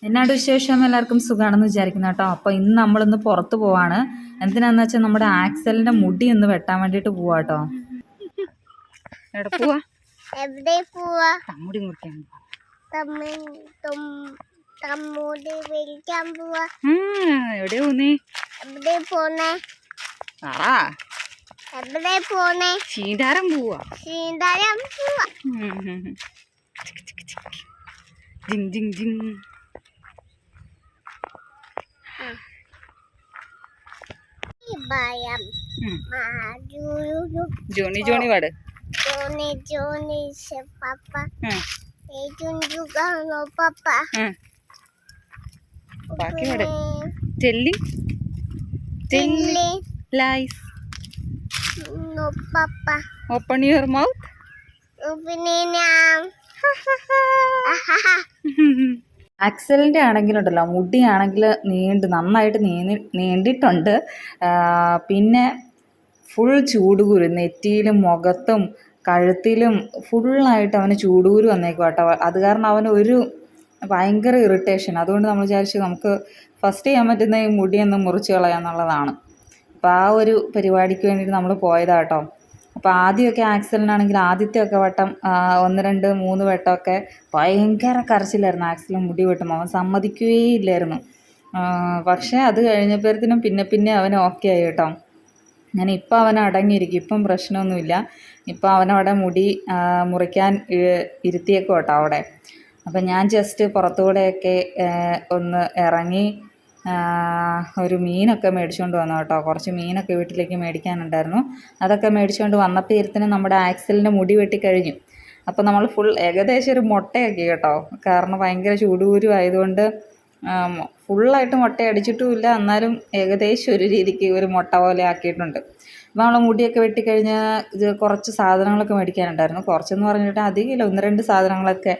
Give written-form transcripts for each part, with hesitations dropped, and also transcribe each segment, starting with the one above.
എന്നാട് വിശേഷം? എല്ലാവർക്കും സുഖമാണെന്ന് വിചാരിക്കുന്നു കേട്ടോ. അപ്പോൾ ഇന്ന് നമ്മളിന്ന് പുറത്ത് പോവാണ്. എന്തിനാന്ന് വെച്ചാൽ നമ്മുടെ ആക്സലിന്റെ മുടി ഒന്ന് വെട്ടാൻ വേണ്ടിയിട്ട് പോവാ കേട്ടോ. എവിടെ പോവാ? എവിടെ പോവാ? മുടി മുറിക്കാൻ തമ്മുടി വിളിക്കാൻ പോവാ. എവിടെ പോന്നേ? എവിടെ പോണേ? എവിടെ പോണേ? ശീതാരം പോവാ. ശീതാരം പോവാ. ജിങ് ജിങ് ജിങ്. ജോണി ജോണി പാട്. ജോണി ജോണി പപ്പ പപ്പ ബാക്കി പാട്. Telling telling lies. Papa open your mouth. ആക്സലിൻ്റെ ആണെങ്കിലുണ്ടല്ലോ, മുടിയാണെങ്കിൽ നന്നായിട്ട് നീണ്ടിട്ടുണ്ട്. പിന്നെ ഫുൾ ചൂടുകുരു, നെറ്റിയിലും മുഖത്തും കഴുത്തിലും ഫുള്ളായിട്ട് അവന് ചൂടുകുരു വന്നേക്കും കേട്ടോ. അത് കാരണം അവന് ഭയങ്കര ഇറിറ്റേഷൻ. അതുകൊണ്ട് നമ്മൾ വിചാരിച്ചു നമുക്ക് ഫസ്റ്റ് ചെയ്യാൻ പറ്റുന്ന ഈ മുടിയൊന്ന് മുറിച്ച് കളയാന്നുള്ളതാണ്. അപ്പോൾ ആ ഒരു പരിപാടിക്ക് വേണ്ടിയിട്ട് നമ്മൾ പോയതാട്ടോ. അപ്പോൾ ആദ്യമൊക്കെ ആക്സലിനാണെങ്കിൽ ആദ്യത്തെയൊക്കെ വട്ടം 1 2 3 വട്ടമൊക്കെ ഭയങ്കര കരച്ചിലായിരുന്നു. ആക്സലിന് മുടി വെട്ടുമ്പോൾ അവൻ സമ്മതിക്കുകയില്ലായിരുന്നു. പക്ഷേ അത് കഴിഞ്ഞപ്പോഴത്തേനും പിന്നെ അവൻ ഓക്കെ ആയി കേട്ടോ. അങ്ങനെ ഇപ്പം അവൻ അടങ്ങിയിരിക്കും. ഇപ്പം പ്രശ്നമൊന്നുമില്ല. ഇപ്പം അവനവിടെ മുടി മുറിക്കാൻ ഇരുത്തിയേക്കും കേട്ടോ അവിടെ. അപ്പം ഞാൻ ജസ്റ്റ് പുറത്തുകൂടെയൊക്കെ ഒന്ന് ഇറങ്ങി ഒരു മീനൊക്കെ മേടിച്ചുകൊണ്ട് വന്നു കേട്ടോ. കുറച്ച് മീനൊക്കെ വീട്ടിലേക്ക് മേടിക്കാനുണ്ടായിരുന്നു. അതൊക്കെ മേടിച്ചുകൊണ്ട് വന്നപ്പോഴത്തേനും നമ്മുടെ ആക്സലിൻ്റെ മുടി വെട്ടിക്കഴിഞ്ഞു. അപ്പോൾ നമ്മൾ ഏകദേശം ഒരു മുട്ടയൊക്കെ കേട്ടോ. കാരണം ഭയങ്കര ചൂടുകുരു ആയതുകൊണ്ട് ഫുള്ളായിട്ട് മുട്ട അടിച്ചിട്ടുമില്ല. എന്നാലും ഏകദേശം ഒരു രീതിക്ക് ഒരു മുട്ട പോലെ ആക്കിയിട്ടുണ്ട്. അപ്പോൾ നമ്മൾ മുടിയൊക്കെ വെട്ടിക്കഴിഞ്ഞാൽ കുറച്ച് സാധനങ്ങളൊക്കെ മേടിക്കാനുണ്ടായിരുന്നു. കുറച്ചെന്ന് പറഞ്ഞിട്ട് അധികമില്ല, 1 2 സാധനങ്ങളൊക്കെ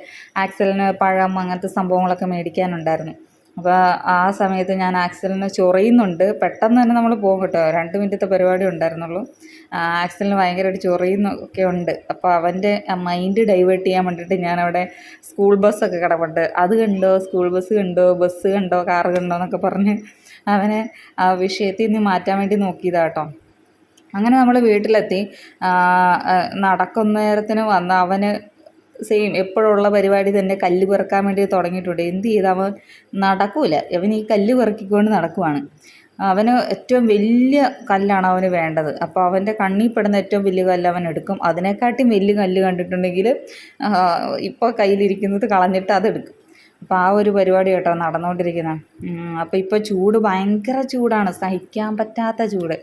ആക്സലിന് പഴം അങ്ങനത്തെ സംഭവങ്ങളൊക്കെ മേടിക്കാനുണ്ടായിരുന്നു. അപ്പോൾ ആ സമയത്ത് ഞാൻ ആക്സലിന് ചൊറിയുന്നുണ്ട്. പെട്ടെന്ന് തന്നെ നമ്മൾ പോകും കേട്ടോ. 2 മിനിറ്റത്തെ പരിപാടി ഉണ്ടായിരുന്നുള്ളൂ. ആക്സലിന് ഭയങ്കരമായിട്ട് ചൊറിയുന്നൊക്കെ ഉണ്ട്. അപ്പോൾ അവൻ്റെ മൈൻഡ് ഡൈവേർട്ട് ചെയ്യാൻ വേണ്ടിയിട്ട് ഞാനവിടെ സ്കൂൾ ബസ്സൊക്കെ കിടപ്പുണ്ട്, അത് കണ്ടോ, സ്കൂൾ ബസ് കണ്ടോ, ബസ് കണ്ടോ, കാറ് കണ്ടോ എന്നൊക്കെ പറഞ്ഞ് അവനെ ആ വിഷയത്തിൽ നിന്ന് മാറ്റാൻ വേണ്ടി നോക്കിയതാണ് കേട്ടോ. അങ്ങനെ നമ്മൾ വീട്ടിലെത്തി. നടക്കുന്നേരത്തിന് വന്ന് അവന് സെയിം എപ്പോഴുള്ള പരിപാടി തന്നെ, കല്ല് പെറുക്കാൻ വേണ്ടി തുടങ്ങിയിട്ടുണ്ട്. എന്ത് ചെയ്ത് അവൻ നടക്കൂല. അവൻ ഈ കല്ല് പെറുക്കിക്കൊണ്ട് നടക്കുവാണ്. അവന് ഏറ്റവും വലിയ കല്ലാണ് അവന് വേണ്ടത്. അപ്പോൾ അവൻ്റെ കണ്ണിൽ പെടുന്ന ഏറ്റവും വലിയ കല്ല് അവൻ എടുക്കും. അതിനെക്കാട്ടും വലിയ കല്ല് കണ്ടിട്ടുണ്ടെങ്കിൽ ഇപ്പോൾ കയ്യിലിരിക്കുന്നത് കളഞ്ഞിട്ട് അതെടുക്കും. അപ്പോൾ ആ ഒരു പരിപാടി കേട്ടോ നടന്നുകൊണ്ടിരിക്കുന്നത്. അപ്പോൾ ഇപ്പോൾ ചൂട് ഭയങ്കര ചൂടാണ്, സഹിക്കാൻ പറ്റാത്ത ചൂട്.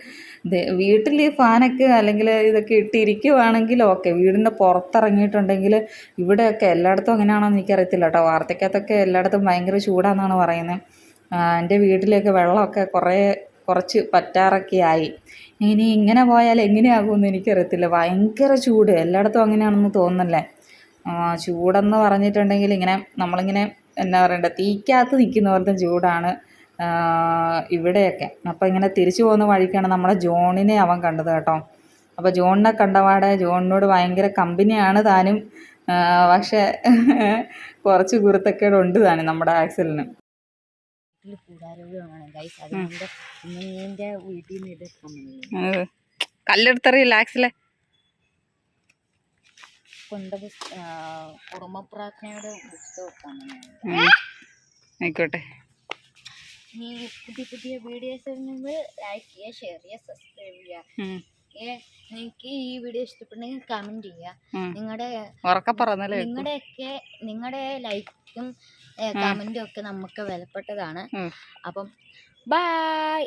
വീട്ടിൽ ഫാനൊക്കെ അല്ലെങ്കിൽ ഇതൊക്കെ ഇട്ടിരിക്കുവാണെങ്കിൽ ഓക്കെ. വീടിൻ്റെ പുറത്തിറങ്ങിയിട്ടുണ്ടെങ്കിൽ ഇവിടെയൊക്കെ എല്ലായിടത്തും അങ്ങനെയാണോ എന്ന് എനിക്കറിയത്തില്ല കേട്ടോ. വാർത്തയ്ക്കകത്തൊക്കെ എല്ലായിടത്തും ഭയങ്കര ചൂടാണെന്നാണ് പറയുന്നത്. എൻ്റെ വീട്ടിലേക്ക് വെള്ളമൊക്കെ കുറച്ച് പറ്റാറൊക്കെ ആയി. ഇനി ഇങ്ങനെ പോയാൽ എങ്ങനെയാകുമെന്ന് എനിക്കറിയത്തില്ല. ഭയങ്കര ചൂട് എല്ലായിടത്തും അങ്ങനെയാണെന്ന് തോന്നുന്നല്ലേ. ചൂടെന്ന് പറഞ്ഞിട്ടുണ്ടെങ്കിൽ നമ്മളിങ്ങനെ എന്നാ പറയണ്ടേ, തീക്കകത്ത് നിൽക്കുന്ന പോലത്തെ ചൂടാണ് ഇവിടെയൊക്കെ. അപ്പോൾ ഇങ്ങനെ തിരിച്ചു പോകുന്ന വഴിക്കാണ് നമ്മളെ ജോണിനെ അവൻ കണ്ടത് കേട്ടോ. അപ്പോൾ ജോണിനെ കണ്ടപാടെ ജോണിനോട് ഭയങ്കര കമ്പനിയാണ് താനും. പക്ഷേ കുറച്ച് കുരുത്തക്കേടുണ്ട് താനും നമ്മുടെ ആക്സലിന്. കല്ലെടുത്തറിയില്ല ആക്സലെ. കുടുംബപ്രാർത്ഥനയുടെ ആയിക്കോട്ടെ. ഈ പുതിയ വീഡിയോസ് ലൈക്ക് ചെയ്യുക, ഷെയർ ചെയ്യുക, സബ്സ്ക്രൈബ് ചെയ്യുക. നിങ്ങൾക്ക് ഈ വീഡിയോ ഇഷ്ടപ്പെട്ടെങ്കിൽ കമന്റ് ചെയ്യുക. നിങ്ങളുടെ ലൈക്കും കമന്റും ഒക്കെ നമുക്ക് വിലപ്പെട്ടതാണ്. അപ്പം ബൈ.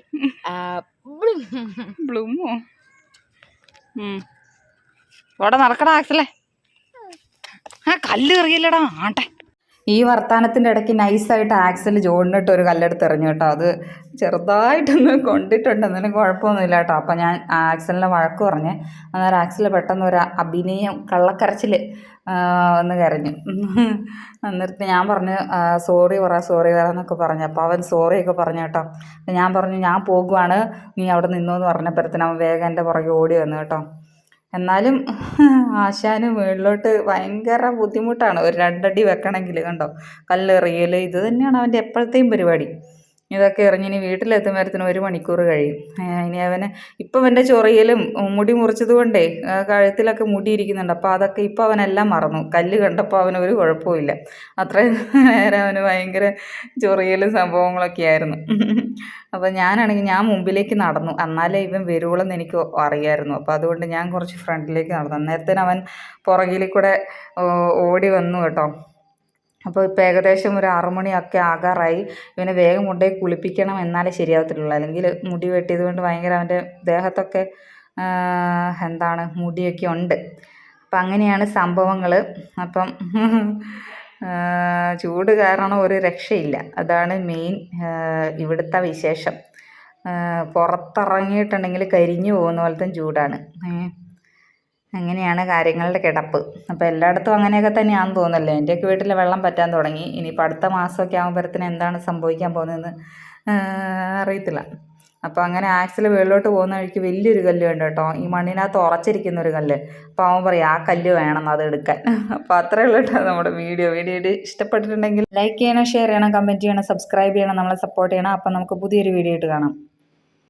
ഇവിടെ നടക്കടാ ആക്സലേ. കല്ല് എറിയില്ലടാ ആട്ടെ. ഈ വർത്താനത്തിൻ്റെ ഇടയ്ക്ക് നൈസായിട്ട് ആക്സൽ ജോണിനിട്ട് ഒരു കല്ലെടുത്ത് എറിഞ്ഞു കേട്ടോ. അത് ചെറുതായിട്ടൊന്ന് കൊണ്ടിട്ടുണ്ട്, എന്നാലും കുഴപ്പമൊന്നുമില്ല കേട്ടോ. അപ്പോൾ ഞാൻ ആക്സലിനെ വഴക്ക് പറഞ്ഞ്. അന്നേരം ആക്സൽ പെട്ടെന്ന് ഒരു അഭിനയം കള്ളക്കരച്ചിൽ ഒന്ന് കരഞ്ഞു. എന്നിട്ട് ഞാൻ പറഞ്ഞു സോറി പറ എന്നൊക്കെ പറഞ്ഞു. അപ്പോൾ അവൻ സോറിയൊക്കെ പറഞ്ഞു കേട്ടോ. ഞാൻ പറഞ്ഞു ഞാൻ പോകുവാണ്, നീ അവിടെ നിന്നോന്ന് പറഞ്ഞപ്പോഴത്തേനും അവൻ വേഗം എൻ്റെ പുറകെ ഓടി വന്നു കേട്ടോ. എന്നാലും ആശാന് മുകളിലോട്ട് ഭയങ്കര ബുദ്ധിമുട്ടാണ്. ഒരു 2 അടി വെക്കണമെങ്കിൽ കണ്ടോ, കല്ലെറിയൽ ഇത് തന്നെയാണ് അവൻ്റെ എപ്പോഴത്തെയും പരിപാടി. ഇതൊക്കെ എറിഞ്ഞ് ഇനി വീട്ടിലെത്തുമ്പോഴത്തേനും 1 മണിക്കൂർ കഴിയും. ഇനി അവന് ഇപ്പം അവൻ്റെ ചൊറിയലും മുടി മുറിച്ചത് കൊണ്ടേ കഴുത്തിലൊക്കെ മുടി ഇരിക്കുന്നുണ്ട്. അപ്പോൾ അതൊക്കെ ഇപ്പോൾ അവനെല്ലാം മറന്നു. കല്ല് കണ്ടപ്പോൾ അവനൊരു കുഴപ്പമില്ല. അത്രയും നേരം അവന് ഭയങ്കര ചൊറിയലും സംഭവങ്ങളൊക്കെ ആയിരുന്നു. അപ്പോൾ ഞാനാണെങ്കിൽ ഞാൻ മുമ്പിലേക്ക് നടന്നു, എന്നാലേ ഇവൻ വരുവോളെന്ന് എനിക്ക് അറിയാമായിരുന്നു. അപ്പോൾ അതുകൊണ്ട് ഞാൻ കുറച്ച് ഫ്രണ്ടിലേക്ക് നടന്നു. അന്നേരത്തേന് അവൻ പുറകിൽ കൂടെ ഓടി വന്നു കേട്ടോ. അപ്പോൾ ഇപ്പോൾ ഏകദേശം ഒരു 6 മണിയൊക്കെ ആകാറായി. ഇവനെ വേഗം കൊണ്ടുപോയി കുളിപ്പിക്കണം, എന്നാലേ ശരിയാവത്തുള്ളൂ. അല്ലെങ്കിൽ മുടി വെട്ടിയത് കൊണ്ട് ഭയങ്കര അവൻ്റെ ദേഹത്തൊക്കെ എന്താണ് മുടിയൊക്കെ ഉണ്ട്. അപ്പം അങ്ങനെയാണ് സംഭവങ്ങൾ. അപ്പം ചൂട് കാരണം ഒരു രക്ഷയില്ല. അതാണ് മെയിൻ ഇവിടുത്തെ വിശേഷം. പുറത്തിറങ്ങിയിട്ടുണ്ടെങ്കിൽ കരിഞ്ഞു പോകുന്ന പോലത്തെ ചൂടാണ്. അങ്ങനെയാണ് കാര്യങ്ങളുടെ കിടപ്പ്. അപ്പോൾ എല്ലായിടത്തും അങ്ങനെയൊക്കെ തന്നെയാണെന്ന് തോന്നുന്നല്ലേ. എൻ്റെയൊക്കെ വീട്ടിൽ വെള്ളം പറ്റാൻ തുടങ്ങി. ഇനിയിപ്പോൾ അടുത്ത മാസമൊക്കെ ആകുമ്പോഴത്തേന് എന്താണ് സംഭവിക്കാൻ പോകുന്നതെന്ന് അറിയത്തില്ല. അപ്പോൾ അങ്ങനെ ആക്സിൽ വെള്ളോട്ട് പോകുന്ന വഴിക്ക് വലിയൊരു കല്ല് ഉണ്ട് കേട്ടോ, ഈ മണ്ണിനകത്ത് ഉറച്ചിരിക്കുന്ന ഒരു കല്ല്. അപ്പോൾ അവൻ പറയും ആ കല്ല് വേണം അത് എടുക്കാൻ. അപ്പോൾ അത്രയേ ഉള്ളൂ കേട്ടോ നമ്മുടെ വീഡിയോ ഇഷ്ടപ്പെട്ടിട്ടുണ്ടെങ്കിൽ ലൈക്ക് ചെയ്യണം, ഷെയർ ചെയ്യണം, കമൻറ്റ് ചെയ്യണം, സബ്സ്ക്രൈബ് ചെയ്യണം, നമ്മളെ സപ്പോർട്ട് ചെയ്യണം. അപ്പോൾ നമുക്ക് പുതിയൊരു വീഡിയോ ആയിട്ട് കാണാം.